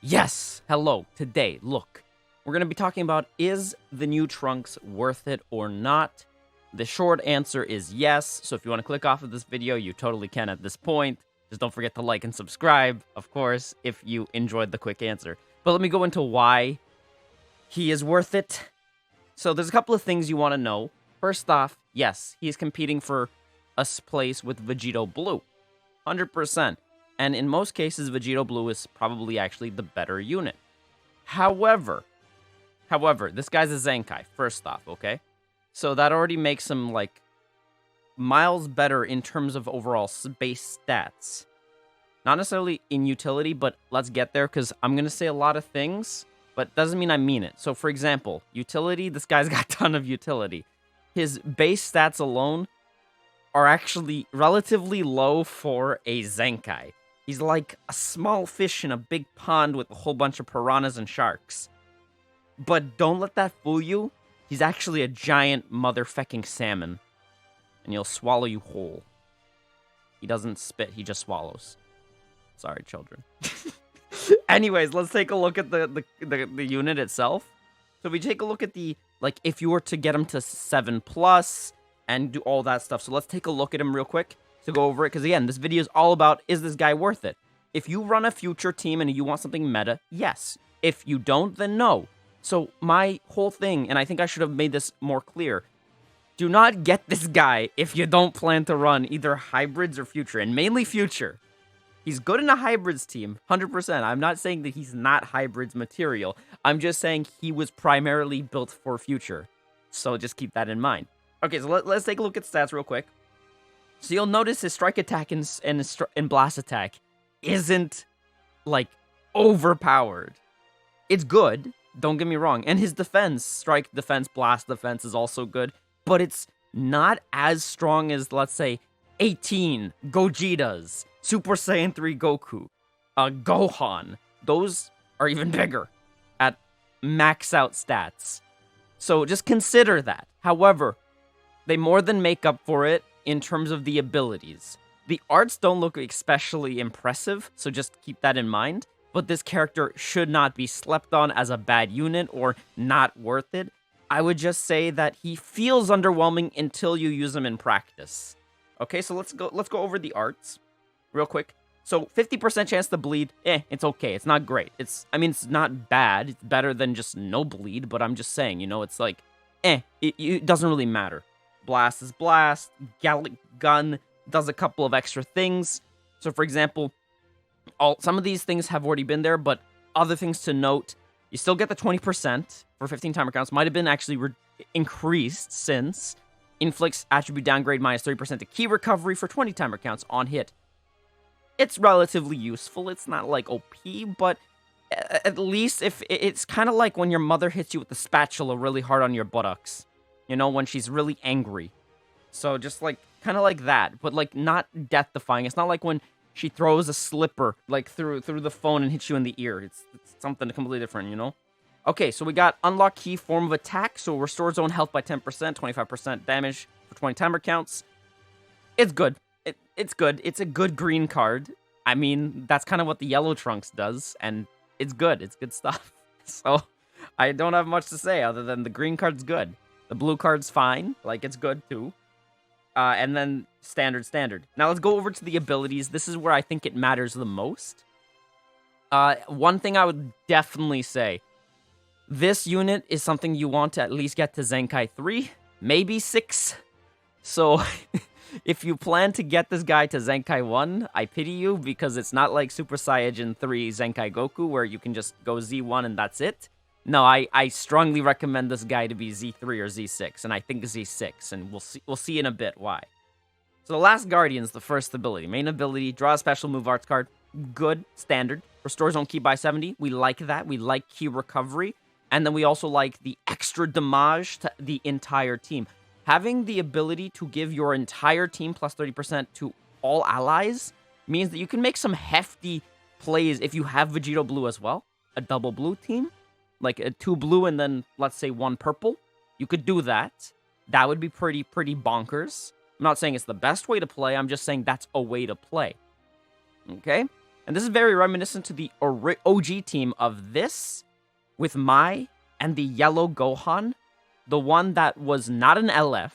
Yes! Hello. Today, look. We're going to be talking about, is the new Trunks worth it or not? The short answer is yes, so if you want to click off of this video, you totally can at this point. Just don't forget to like and subscribe, of course, if you enjoyed the quick answer. But let me go into why he is worth it. So there's a couple of things you want to know. First off, yes, he is competing for a place with Vegito Blue. 100%. And in most cases, Vegito Blue is probably actually the better unit. However, this guy's a Zenkai, first off, okay? So that already makes him, like, miles better in terms of overall base stats. Not necessarily in utility, but let's get there, because I'm going to say a lot of things, but doesn't mean I mean it. So, for example, utility, this guy's got a ton of utility. His base stats alone are actually relatively low for a Zenkai. He's like a small fish in a big pond with a whole bunch of piranhas and sharks. But don't let that fool you. He's actually a giant motherfucking salmon. And he'll swallow you whole. He doesn't spit, he just swallows. Sorry, children. Anyways, let's take a look at the unit itself. So if we take a look at the, like, if you were to get him to 7+, and do all that stuff. So let's take a look at him real quick to go over it. Because again, this video is all about, is this guy worth it? If you run a future team and you want something meta, yes. If you don't, then no. So my whole thing, and I think I should have made this more clear, do not get this guy if you don't plan to run either hybrids or future, and mainly future. He's good in a hybrids team, 100%. I'm not saying that he's not hybrids material. I'm just saying he was primarily built for future. So just keep that in mind. Okay, so let's take a look at stats real quick. So you'll notice his strike attack and blast attack isn't, like, overpowered. It's good, don't get me wrong. And his defense, strike defense, blast defense is also good. But it's not as strong as, let's say, 18 Gogetas, Super Saiyan 3 Goku, Gohan. Those are even bigger at max out stats. So just consider that. However, they more than make up for it in terms of the abilities. The arts don't look especially impressive, so just keep that in mind. But this character should not be slept on as a bad unit or not worth it. I would just say that he feels underwhelming until you use him in practice. Okay, so let's go over the arts real quick. So 50% chance to bleed, it's okay. It's not great. It's not bad. It's better than just no bleed, but I'm just saying, it's like, it doesn't really matter. Blast is blast. Gallic gun does a couple of extra things. So, for example, some of these things have already been there, but other things to note, you still get the 20% for 15 timer counts. Might have been actually increased since inflicts attribute downgrade minus 30% to key recovery for 20 timer counts on hit. It's relatively useful. It's not like OP, but at least if it's kind of like when your mother hits you with the spatula really hard on your buttocks. When she's really angry. So just like, kind of like that, but like not death-defying. It's not like when she throws a slipper like through the phone and hits you in the ear. It's something completely different, Okay, so we got unlock key form of attack. So restore zone health by 10%, 25% damage for 20 timer counts. It's good. It's good. It's a good green card. I mean, that's kind of what the yellow Trunks does, and it's good. It's good stuff. So I don't have much to say other than the green card's good. The blue card's fine. Like, it's good, too. And then standard. Now, let's go over to the abilities. This is where I think it matters the most. One thing I would definitely say. This unit is something you want to at least get to Zenkai 3. Maybe 6. So, if you plan to get this guy to Zenkai 1, I pity you. Because it's not like Super Saiyan 3 Zenkai Goku, where you can just go Z1 and that's it. No, I strongly recommend this guy to be Z3 or Z6, and I think Z6, and we'll see in a bit why. So the Last Guardian's the first ability. Main ability, draw a special move arts card. Good, standard. Restore zone key by 70. We like that. We like key recovery. And then we also like the extra damage to the entire team. Having the ability to give your entire team plus 30% to all allies means that you can make some hefty plays if you have Vegito Blue as well. A double blue team. Like a 2 blue and then, let's say, 1 purple. You could do that. That would be pretty bonkers. I'm not saying it's the best way to play. I'm just saying that's a way to play. Okay? And this is very reminiscent to the OG team of this with Mai and the yellow Gohan. The one that was not an LF,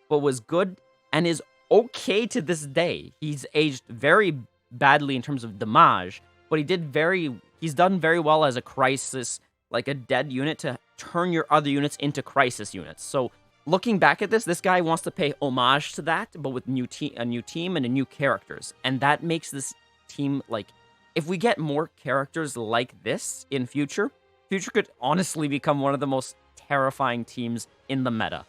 but was good and is okay to this day. He's aged very badly in terms of damage, but he's done very well as a crisis, like a dead unit, to turn your other units into crisis units. So looking back at this guy wants to pay homage to that, but with a new team and a new characters. And that makes this team, like, if we get more characters like this in future could honestly become one of the most terrifying teams in the meta.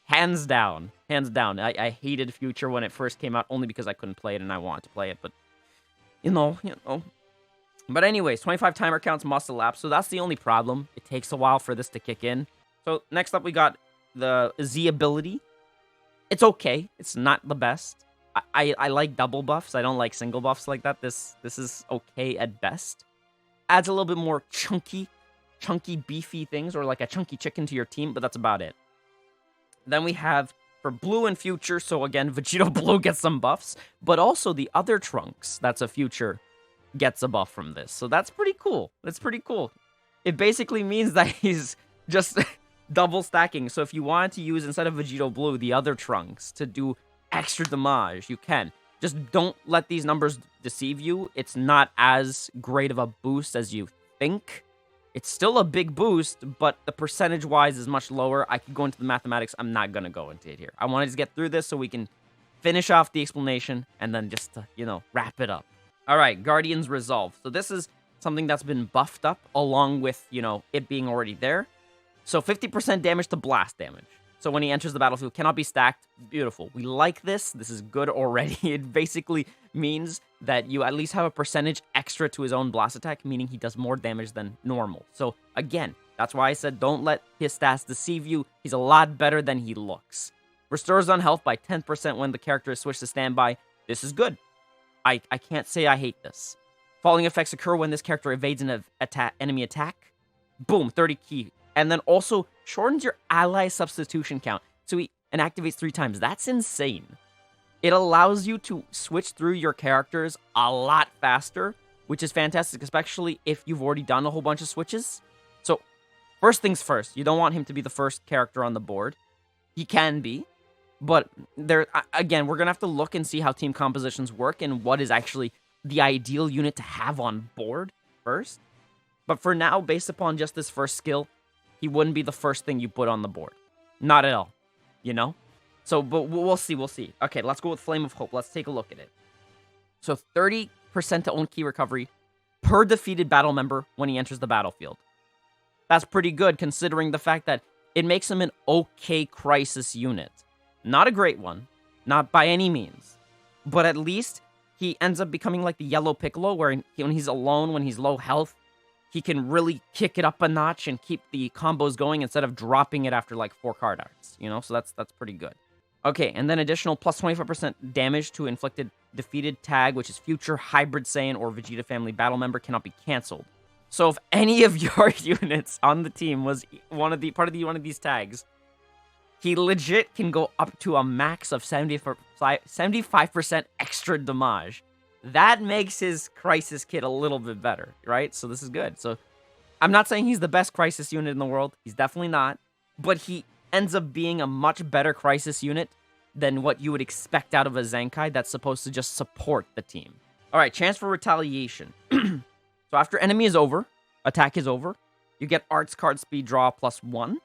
Hands down. Hands down. I hated Future when it first came out only because I couldn't play it and I wanted to play it, but you know. But anyways, 25 timer counts must elapse, so that's the only problem. It takes a while for this to kick in. So next up we got the Z ability. It's okay. It's not the best. I like double buffs. I don't like single buffs like that. This is okay at best. Adds a little bit more chunky, beefy things, or like a chunky chicken to your team, but that's about it. Then we have for Blue and Future, so again, Vegito Blue gets some buffs, but also the other Trunks that's a Future gets a buff from this. So that's pretty cool. That's pretty cool. It basically means that he's just double stacking. So if you wanted to use, instead of Vegito Blue, the other Trunks to do extra damage, you can. Just don't let these numbers deceive you. It's not as great of a boost as you think. It's still a big boost, but the percentage-wise is much lower. I could go into the mathematics. I'm not going to go into it here. I wanted to get through this so we can finish off the explanation and then just, wrap it up. All right, Guardian's Resolve. So this is something that's been buffed up along with, it being already there. So 50% damage to blast damage. So when he enters the battlefield, cannot be stacked. Beautiful. We like this. This is good already. It basically means that you at least have a percentage extra to his own blast attack, meaning he does more damage than normal. So again, that's why I said don't let his stats deceive you. He's a lot better than he looks. Restores on health by 10% when the character is switched to standby. This is good. I can't say I hate this. Falling effects occur when this character evades an enemy attack. Boom, 30 key. And then also shortens your ally substitution count. So he activates 3 times. That's insane. It allows you to switch through your characters a lot faster, which is fantastic, especially if you've already done a whole bunch of switches. So first things first, you don't want him to be the first character on the board. He can be, but again, we're going to have to look and see how team compositions work and what is actually the ideal unit to have on board first. But for now, based upon just this first skill, he wouldn't be the first thing you put on the board. Not at all, So, but we'll see, Okay, let's go with Flame of Hope. Let's take a look at it. So 30% to own key recovery per defeated battle member when he enters the battlefield. That's pretty good considering the fact that it makes him an okay crisis unit. Not a great one, not by any means, but at least he ends up becoming like the yellow Piccolo, where when he's alone, when he's low health, he can really kick it up a notch and keep the combos going instead of dropping it after like 4 card arts, So that's pretty good. Okay, and then additional plus 25% damage to inflicted defeated tag, which is Future, Hybrid Saiyan, or Vegeta family battle member, cannot be canceled. So if any of your units on the team was part of one of these tags, he legit can go up to a max of 75% extra damage. That makes his Crisis kit a little bit better, right? So this is good. So I'm not saying he's the best Crisis unit in the world. He's definitely not. But he ends up being a much better Crisis unit than what you would expect out of a Zenkai that's supposed to just support the team. All right, chance for retaliation. So after enemy is over, attack is over, you get Arts card speed draw +1,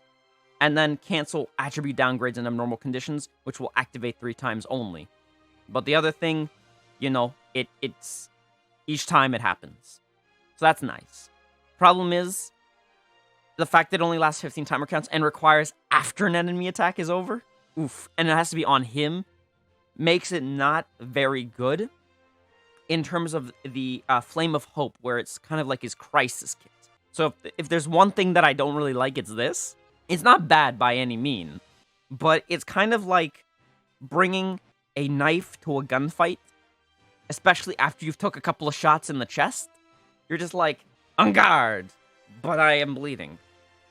and then cancel attribute downgrades in abnormal conditions, which will activate 3 times only. But the other thing, it's each time it happens. So that's nice. Problem is, the fact that it only lasts 15 timer counts and requires after an enemy attack is over, and it has to be on him, makes it not very good in terms of the Flame of Hope, where it's kind of like his Crisis kit. So if there's one thing that I don't really like, it's this. It's not bad by any mean, but it's kind of like bringing a knife to a gunfight, especially after you've took a couple of shots in the chest. You're just like, on guard, but I am bleeding.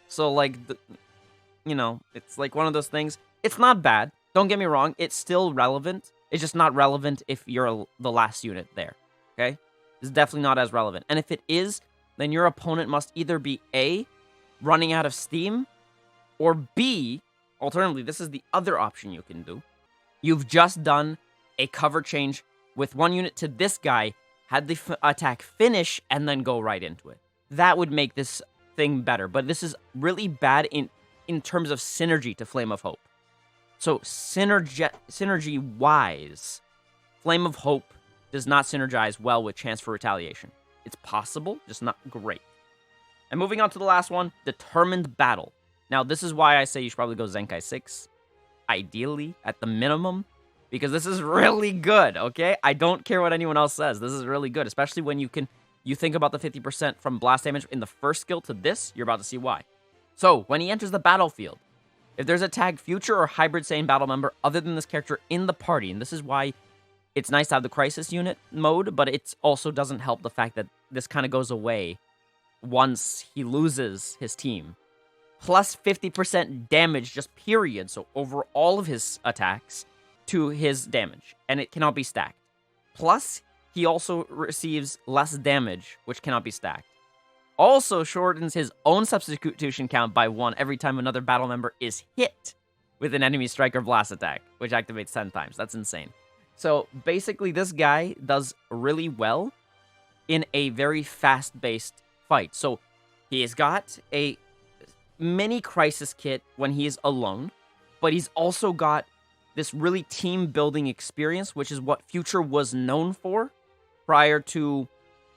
So it's like one of those things. It's not bad. Don't get me wrong. It's still relevant. It's just not relevant if you're the last unit there. Okay? is definitely not as relevant. And if it is, then your opponent must either be A, running out of steam, or B, alternatively, this is the other option you can do. You've just done a cover change with one unit to this guy, had the attack finish, and then go right into it. That would make this thing better, but this is really bad in terms of synergy to Flame of Hope. So synergy-wise, Flame of Hope does not synergize well with Chance for Retaliation. It's possible, just not great. And moving on to the last one, Determined Battle. Now, this is why I say you should probably go Zenkai 6, ideally, at the minimum, because this is really good, okay? I don't care what anyone else says. This is really good, especially when you think about the 50% from blast damage in the first skill to this, you're about to see why. So, when he enters the battlefield, if there's a tagged future or hybrid Saiyan battle member other than this character in the party, and this is why it's nice to have the crisis unit mode, but it also doesn't help the fact that this kind of goes away once he loses his team. Plus 50% damage, just period, so over all of his attacks to his damage, and it cannot be stacked. Plus, he also receives less damage, which cannot be stacked. Also shortens his own substitution count by 1 every time another battle member is hit with an enemy strike or blast attack, which activates 10 times. That's insane. So basically, this guy does really well in a very fast-based fight. So he has got a mini crisis kit when he is alone, but he's also got this really team-building experience, which is what Future was known for prior to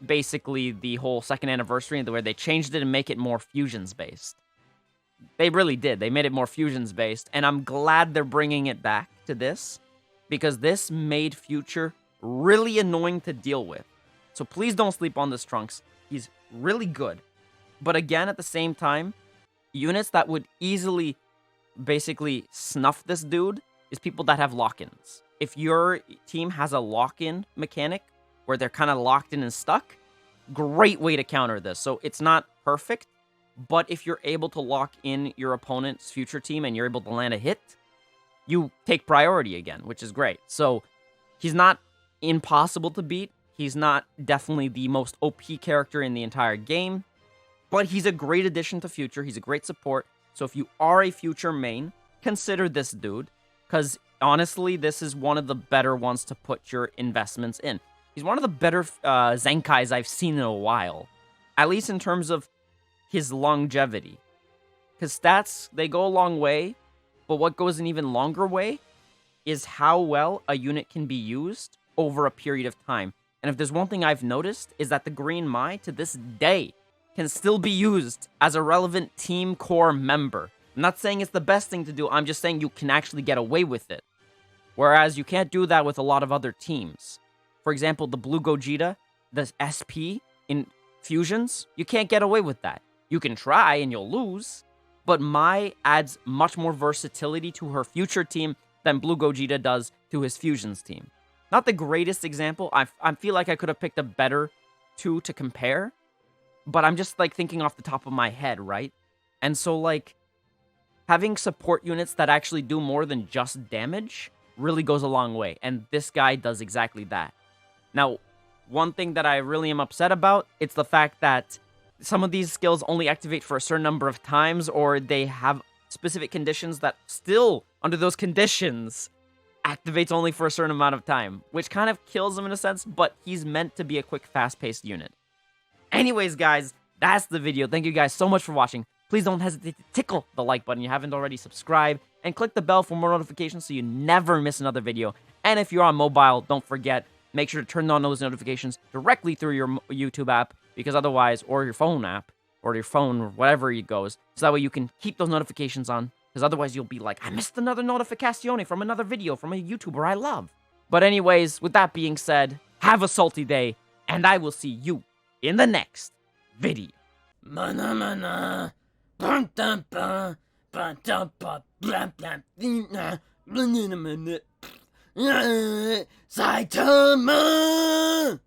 basically the whole second anniversary, where they changed it and make it more fusions-based. They really did. They made it more fusions-based, and I'm glad they're bringing it back to this, because this made Future really annoying to deal with. So please don't sleep on this Trunks. He's really good. But again, at the same time, units that would easily basically snuff this dude is people that have lock-ins. If your team has a lock-in mechanic where they're kind of locked in and stuck, great way to counter this. So it's not perfect, but if you're able to lock in your opponent's Future team and you're able to land a hit, you take priority again, which is great. So he's not impossible to beat. He's not definitely the most OP character in the entire game, but he's a great addition to Future. He's a great support. So if you are a Future main, consider this dude, because honestly, this is one of the better ones to put your investments in. He's one of the better Zenkais I've seen in a while, at least in terms of his longevity. Because stats, they go a long way, but what goes an even longer way is how well a unit can be used over a period of time. And if there's one thing I've noticed, is that the Green Mai, to this day, can still be used as a relevant team core member. I'm not saying it's the best thing to do, I'm just saying you can actually get away with it. Whereas you can't do that with a lot of other teams. For example, the Blue Gogeta, the SP in Fusions, you can't get away with that. You can try and you'll lose, but Mai adds much more versatility to her Future team than Blue Gogeta does to his Fusions team. Not the greatest example. I feel like I could have picked a better two to compare, but I'm just like thinking off the top of my head, right? And so like having support units that actually do more than just damage really goes a long way, and this guy does exactly that. Now, one thing that I really am upset about, it's the fact that some of these skills only activate for a certain number of times, or they have specific conditions that still, under those conditions, activates only for a certain amount of time, which kind of kills him in a sense, but he's meant to be a quick, fast-paced unit. Anyways, guys, that's the video. Thank you guys so much for watching. Please don't hesitate to tickle the like button if you haven't already, subscribe, and click the bell for more notifications so you never miss another video. And if you're on mobile, don't forget, make sure to turn on those notifications directly through your YouTube app, because otherwise, or your phone app, or your phone, or whatever it goes, so that way you can keep those notifications on, because otherwise you'll be like, I missed another notificazione from another video from a YouTuber I love. But anyways, with that being said, have a salty day, and I will see you in the next video. Mana mana, bum dum bum, bum dum bum, blam blam, Saitama!